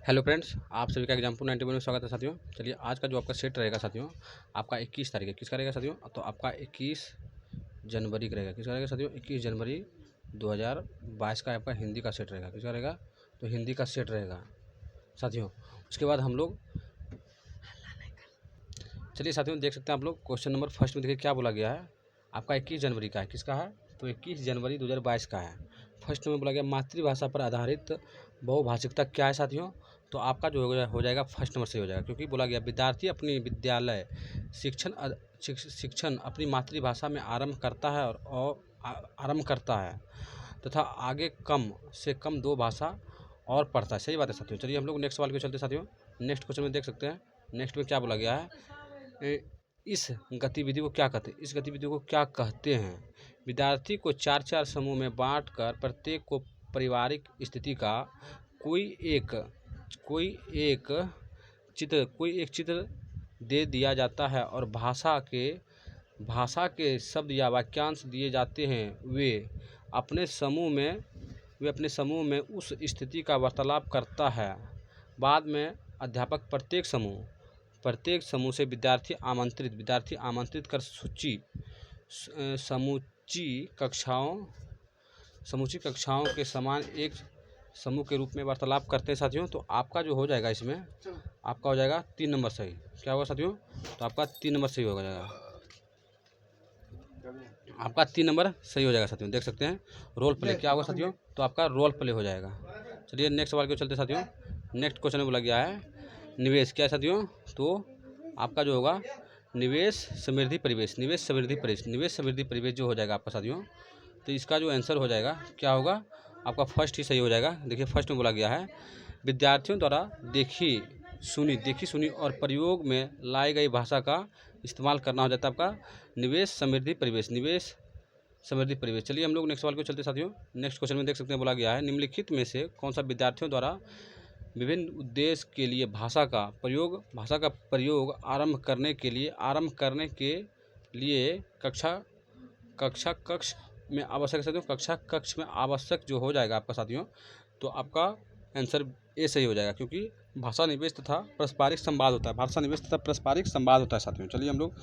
Hello friends, आप सभी का एग्जाम्पल 91 में स्वागत है साथियों। चलिए आज का जो आपका सेट रहेगा साथियों, आपका 21 तारीख है। किसका रहेगा साथियों? तो आपका 21 जनवरी का रहेगा। किसका रहेगा साथियों? 21 जनवरी 2022 का आपका हिंदी का सेट रहेगा। किसका रहेगा? तो हिंदी का सेट रहेगा साथियों। उसके बाद हम लोग चलिए साथियों देख सकते हैं आप लोग क्वेश्चन नंबर फर्स्ट में देखिए क्या बोला गया है। आपका 21 जनवरी का है। किसका है? तो 21 जनवरी 2022 का है। फर्स्ट में बोला गया मातृभाषा पर आधारित बहुभाषिकता क्या है साथियों? तो आपका जो हो जाएगा फर्स्ट नंबर से हो जाएगा, क्योंकि बोला गया विद्यार्थी अपनी विद्यालय शिक्षण अपनी मातृभाषा में आरंभ करता है और आरंभ करता है तथा आगे कम से कम 2 भाषा और पढ़ता है। सही बात है साथियों। चलिए हम लोग नेक्स्ट सवाल को चलते साथियों। नेक्स्ट क्वेश्चन में देख सकते हैं। नेक्स्ट में क्या बोला गया है, इस गतिविधि को क्या कहते हैं? इस गतिविधि को क्या कहते हैं? विद्यार्थी को 4-4 समूह में बांटकर प्रत्येक को पारिवारिक स्थिति का कोई एक चित्र दे दिया जाता है और भाषा के शब्द या वाक्यांश दिए जाते हैं। वे अपने समूह में उस स्थिति का वार्तालाप करता है। बाद में अध्यापक प्रत्येक समूह से विद्यार्थी आमंत्रित कर समूची कक्षाओं के समान एक समूह के रूप में वार्तालाप करते हैं साथियों। तो आपका जो हो जाएगा इसमें आपका हो जाएगा 3 नंबर सही। क्या होगा साथियों? तो आपका 3 नंबर सही हो जाएगा। आपका 3 नंबर सही हो जाएगा साथियों। देख सकते हैं रोल प्ले क्या होगा साथियों? तो आपका रोल प्ले हो जाएगा। चलिए नेक्स्ट सवाल को चलते साथियों। नेक्स्ट क्वेश्चन में बोला गया है निवेश क्या है साथियों? तो आपका जो होगा निवेश समृद्धि परिवेश जो हो जाएगा आपका साथियों। तो इसका जो आंसर हो जाएगा क्या होगा? आपका फर्स्ट ही सही हो जाएगा। देखिए फर्स्ट में बोला गया है विद्यार्थियों द्वारा देखी सुनी और प्रयोग में लाई गई भाषा का इस्तेमाल करना हो जाता है आपका निवेश समृद्धि परिवेश। चलिए हम लोग नेक्स्ट सवाल को चलते साथियों। नेक्स्ट क्वेश्चन में देख सकते हैं बोला गया है निम्नलिखित में से कौन सा विद्यार्थियों द्वारा विभिन्न उद्देश्य के लिए भाषा का प्रयोग आरंभ करने के लिए कक्षा कक्ष में आवश्यक जो हो जाएगा आपका साथियों। तो आपका आंसर ए सही हो जाएगा, क्योंकि भाषा निवेश तथा पारस्परिक संवाद होता है साथियों। चलिए हम लोग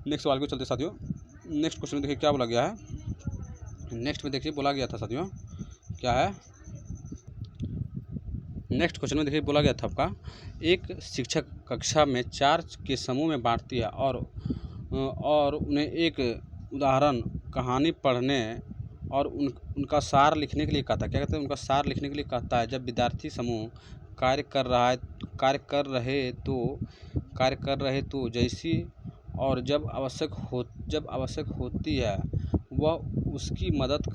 नेक्स्ट सवाल को चलते साथियों। नेक्स्ट क्वेश्चन में देखिए क्या बोला गया है। नेक्स्ट में देखिए बोला गया था साथियों क्या है। नेक्स्ट क्वेश्चन में देखिए बोला गया था आपका एक शिक्षक कक्षा में 4 के समूह में बांटती है और उन्हें एक उदाहरण कहानी पढ़ने और उनका सार लिखने के लिए कहता है। क्या कहते हैं? उनका सार लिखने के लिए कहता है। जब विद्यार्थी समूह कार्य कर रहे तो जैसी और जब आवश्यक होती है वह उसकी मदद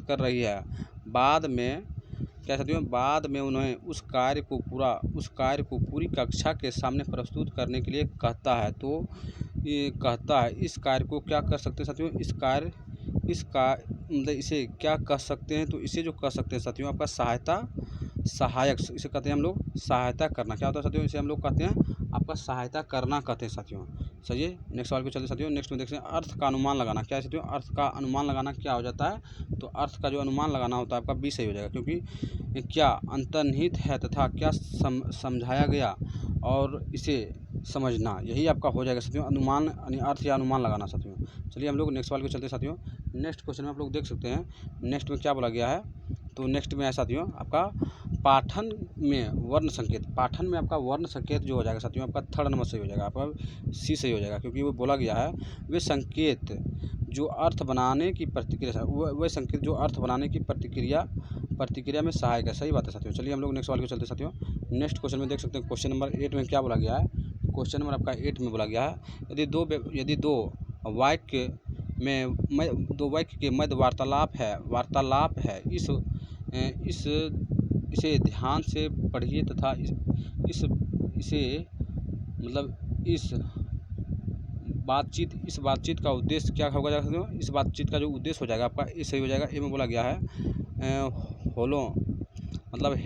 कर रही है। बाद में क्या साथियों? बाद में उन्हें उस कार्य को पूरी कक्षा के सामने प्रस्तुत करने के लिए कहता है। तो ये कहता है इस कार्य को क्या कर सकते हैं साथियों? मतलब इसे क्या कह सकते हैं? तो इसे जो कह सकते हैं साथियों आपका सहायक इसे कहते हैं हम लोग सहायता करना। क्या होता है साथियों? इसे हम लोग कहते हैं आपका सहायता करना कहते हैं साथियों। चलिए नेक्स्ट सवाल को चलते साथियों। नेक्स्ट में देखते हैं अर्थ का अनुमान लगाना क्या है साथियों? अर्थ का अनुमान लगाना क्या हो जाता है? तो अर्थ का जो अनुमान लगाना होता है आपका बी सही हो जाएगा, क्योंकि क्या अंतर्निहित है तथा क्या समझाया गया और इसे समझना, यही आपका हो जाएगा साथियों अनुमान अर्थ या अनुमान लगाना साथियों। चलिए हम लोग नेक्स्ट सवाल को चलते साथियों। नेक्स्ट क्वेश्चन में आप लोग देख सकते हैं नेक्स्ट में क्या बोला गया है। तो नेक्स्ट में है साथियों आपका पाठन में आपका वर्ण संकेत जो हो जाएगा साथियों आपका थर्ड नंबर सही हो जाएगा। आपका सी सही हो जाएगा, क्योंकि वो बोला गया है वे संकेत जो अर्थ बनाने की प्रतिक्रिया में सहायक है। सही बात है साथियों। चलिए हम लोग नेक्स्ट सवाल को चलते साथियों। नेक्स्ट क्वेश्चन में देख सकते हैं क्वेश्चन नंबर 8 में क्या बोला गया है। क्वेश्चन नंबर आपका 8 में बोला गया है यदि दो वाक्य के मध्य वार्तालाप है इसे ध्यान से पढ़िए तथा इस बातचीत का उद्देश्य क्या होगा साथियों? इस बातचीत का जो उद्देश्य हो जाएगा आपका ये सही हो जाएगा। ए में बोला गया है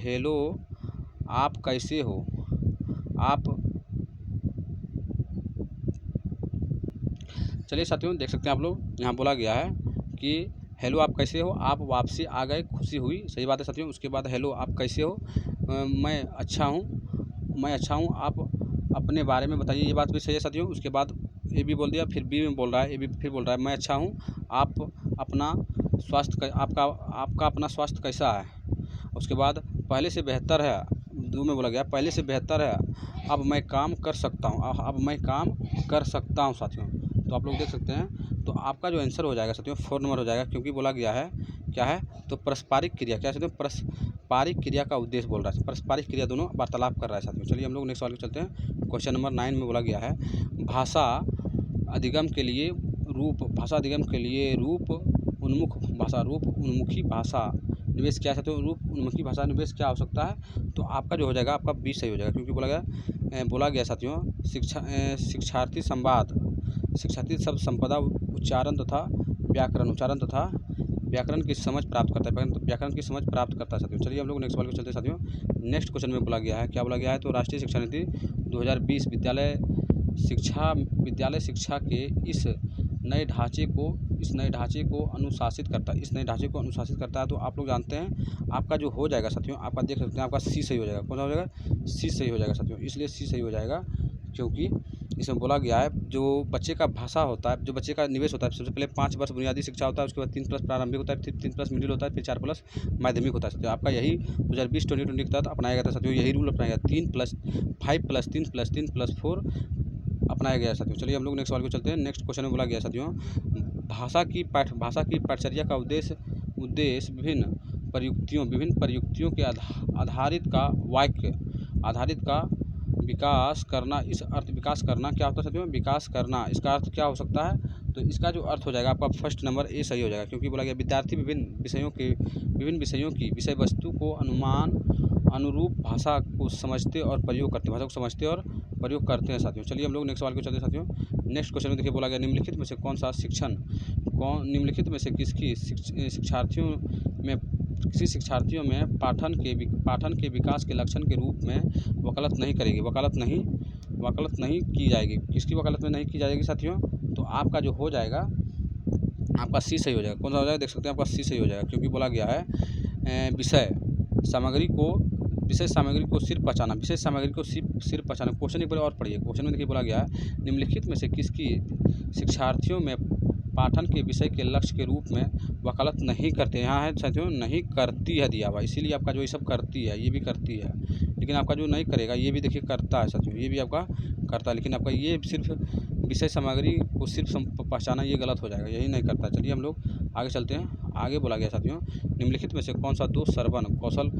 हेलो आप कैसे हो। आप चलिए साथियों देख सकते हैं आप लोग यहाँ बोला गया है कि हेलो आप कैसे हो, आप वापसी आ गए, खुशी हुई, सही बात है साथियों। उसके बाद हेलो आप कैसे हो, मैं अच्छा हूँ, आप अपने बारे में बताइए, ये बात भी सही है साथियों। उसके बाद ए बी बोल दिया, फिर बी में बोल रहा है, ए बी फिर बोल रहा है मैं अच्छा हूँ, आप अपना आपका अपना स्वास्थ्य कैसा है। उसके बाद पहले से बेहतर है, दो में बोला गया पहले से बेहतर है, अब मैं काम कर सकता हूँ साथियों। तो आप लोग देख सकते हैं, तो आपका जो आंसर हो जाएगा साथियों 4 नंबर हो जाएगा, क्योंकि बोला गया है क्या है, तो पारस्परिक क्रिया, क्या साथियों, पारस्परिक क्रिया का उद्देश्य बोल रहा है, पारस्परिक क्रिया दोनों वार्तालाप कर रहा है साथियों। चलिए हम लोग नेक्स्ट सवाल को चलते हैं। क्वेश्चन नंबर 9 में बोला गया है भाषा अधिगम के लिए रूप उन्मुखी भाषा निवेश क्या है, तो रूप उन्मुखी भाषा निवेश क्या हो सकता है। तो आपका जो हो जाएगा, आपका बी सही हो जाएगा, क्योंकि बोला गया साथियों शिक्षार्थी शब्द संपदा उच्चारण तथा व्याकरण की समझ प्राप्त करता है साथियों। चलिए हम लोग नेक्स्ट सवाल को चलते हैं साथियों। नेक्स्ट क्वेश्चन में बोला गया है, क्या बोला गया है, तो राष्ट्रीय शिक्षा नीति 2020 विद्यालय शिक्षा के इस नए ढांचे को अनुशासित करता है। तो आप लोग जानते हैं, आपका जो हो जाएगा साथियों, आपका देख सकते हैं, आपका सी सही हो जाएगा। कौन सा हो जाएगा, सी सही हो जाएगा साथियों। इसलिए सी सही हो जाएगा क्योंकि इसमें बोला गया है जो बच्चे का भाषा होता है, जो बच्चे का निवेश होता है, सबसे पहले 5 वर्ष बुनियादी शिक्षा होता है, उसके बाद 3+ प्रारंभिक होता है, फिर 3+ मिडिल होता है, फिर 4+ माध्यमिक होता है साथियों। आपका यही 2020-2020 के तहत अपनाया गया था साथियों, यही रूल अपनाया गया, 3+5+3+3+4 अपनाया गया साथियों। चलिए हम लोग नेक्स्ट सवाल को चलते हैं। नेक्स्ट क्वेश्चन में बोला गया साथियों भाषा की पाठचर्या का उद्देश्य विभिन्न प्रयुक्तियों के आधारित का विकास करना। इस अर्थ विकास करना क्या होता है साथियों, विकास करना, इसका अर्थ क्या हो सकता है। तो इसका जो अर्थ हो जाएगा आपका फर्स्ट नंबर ए सही हो जाएगा, क्योंकि बोला गया विद्यार्थी विभिन्न विषयों की विषय वस्तु को अनुरूप भाषा को समझते और प्रयोग करते हैं साथियों। चलिए हम लोग नेक्स्ट सवाल को चलते हैं साथियों। नेक्स्ट क्वेश्चन में देखिए बोला गया निम्नलिखित में से किसी शिक्षार्थियों में पाठन के विकास के लक्षण के रूप में वकालत नहीं की जाएगी। किसकी वकालत में नहीं की जाएगी साथियों, तो आपका जो हो जाएगा, आपका सी सही हो जाएगा। कौन सा हो जाएगा, देख सकते हैं, आपका सी सही हो जाएगा, क्योंकि बोला गया है विषय सामग्री को सिर्फ पहचाना। क्वेश्चन एक बार और पढ़िए। क्वेश्चन में देखिए बोला गया है निम्नलिखित में से किसकी शिक्षार्थियों में पाठन के विषय के लक्ष्य के रूप में वकालत नहीं करते। यहाँ है साथियों नहीं करती है दिया हुआ, इसीलिए आपका जो ये सब करती है, ये भी करती है, लेकिन आपका जो नहीं करेगा ये भी देखिए करता है साथियों, ये भी आपका करता है, लेकिन आपका ये सिर्फ विषय सामग्री को सिर्फ पहचाना, ये गलत हो जाएगा, यही नहीं करता। चलिए हम लोग आगे चलते हैं। आगे बोला गया साथियों निम्नलिखित में से कौन सा 2 श्रवण कौशल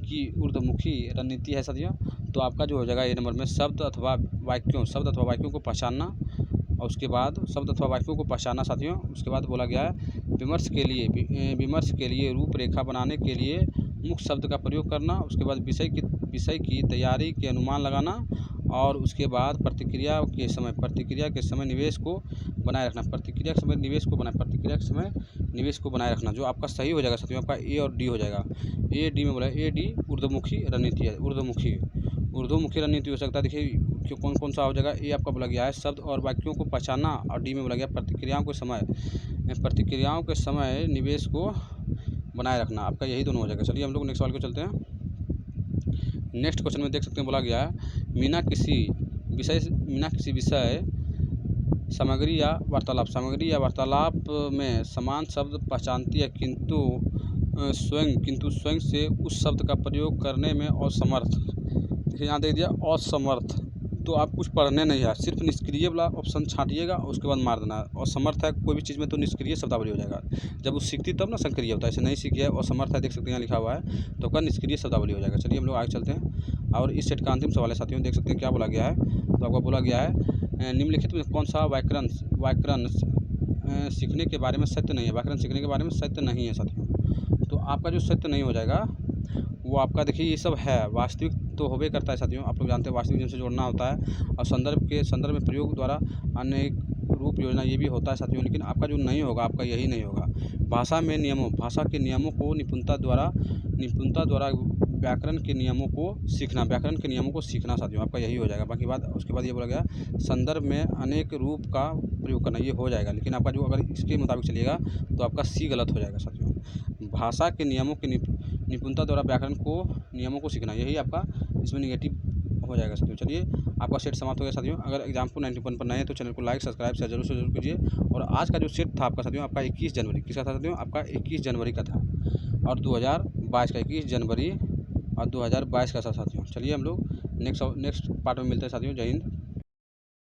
की ऊर्ध्वमुखी रणनीति है साथियों। तो आपका जो हो जाएगा ए नंबर में शब्द अथवा वाक्यों को पहचानना, और उसके बाद शब्द अथवा वाक्यों को पहचानना साथियों। उसके बाद बोला गया है विमर्श के लिए रूपरेखा बनाने के लिए मुख्य शब्द का प्रयोग करना। उसके बाद विषय की तैयारी के अनुमान लगाना, और उसके बाद प्रतिक्रिया के समय निवेश को बनाए रखना, जो आपका सही हो जाएगा साथियों। आपका ए और डी हो जाएगा। ए डी में बोला ए डी ऊर्ध्वमुखी रणनीति है, ऊर्ध्वमुखी रणनीति हो सकता है। देखिए कौन सा हो जाएगा, ए आपका बोला गया है शब्द और वाक्यों को पहचानना, और डी में बोला गया प्रतिक्रियाओं के समय निवेश को बनाए रखना। आपका यही दोनों हो जाएगा। चलिए हम लोग नेक्स्ट सवाल को चलते हैं। नेक्स्ट क्वेश्चन में देख सकते हैं बोला गया है मीना किसी विषय सामग्री या वार्तालाप में समान शब्द पहचानती है, किंतु स्वयं से उस शब्द का प्रयोग करने में असमर्थ। देखिए यहाँ देख दिया असमर्थ, तो आप कुछ पढ़ने नहीं है, सिर्फ निष्क्रिय वाला ऑप्शन छांटिएगा और उसके बाद मार देना। असमर्थ है कोई भी चीज़ में तो निष्क्रिय शब्दावली हो जाएगा, जब वो सीखती तब ना सक्रिय होता है, ऐसे नहीं सीखिए। असमर्थ है देख सकते हैं यहाँ लिखा हुआ है, तो आपका निष्क्रिय शब्दावली हो जाएगा। चलिए हम लोग आगे चलते हैं, और इस सेट का अंतिम सवाल है साथियों। देख सकते हैं क्या बोला गया है, तो आपको बोला गया है निम्नलिखित में कौन सा व्याकरण सीखने के बारे में सत्य नहीं है। व्याकरण सीखने के बारे में सत्य नहीं है साथियों। तो आपका जो सत्य नहीं हो जाएगा वो आपका देखिए ये सब है, वास्तविक तो होबे करता है साथियों। आप लोग जानते हैं वास्तविक जिनसे जोड़ना होता है, और संदर्भ में प्रयोग द्वारा अनेक रूप योजना ये भी होता है साथियों, लेकिन आपका जो नहीं होगा, आपका यही नहीं होगा। भाषा के नियमों को निपुणता द्वारा व्याकरण के नियमों को सीखना साथियों, आपका यही हो जाएगा। बाकी बात उसके बाद ये बोला गया संदर्भ में अनेक रूप का प्रयोग करना, ये हो जाएगा। लेकिन आपका जो अगर इसके मुताबिक चलिएगा तो आपका सी गलत हो जाएगा साथियों। भाषा के नियमों की निपुणता द्वारा व्याकरण को नियमों को सीखना, यही आपका इसमें निगेटिव हो जाएगा साथियों। चलिए आपका सेट समाप्त हो गया साथियों। अगर एग्जाम्पल 91 पर नए हैं तो चैनल को लाइक सब्सक्राइब शेयर जरूर से जरूर कीजिए। और आज का जो सेट था आपका साथियों, आपका 21 जनवरी किसका था साथियों, आपका 21 जनवरी का था और 2022 का 21 जनवरी और 2022 का था साथियों। चलिए हम लोग नेक्स्ट पार्ट में मिलते हैं साथियों। जय हिंद।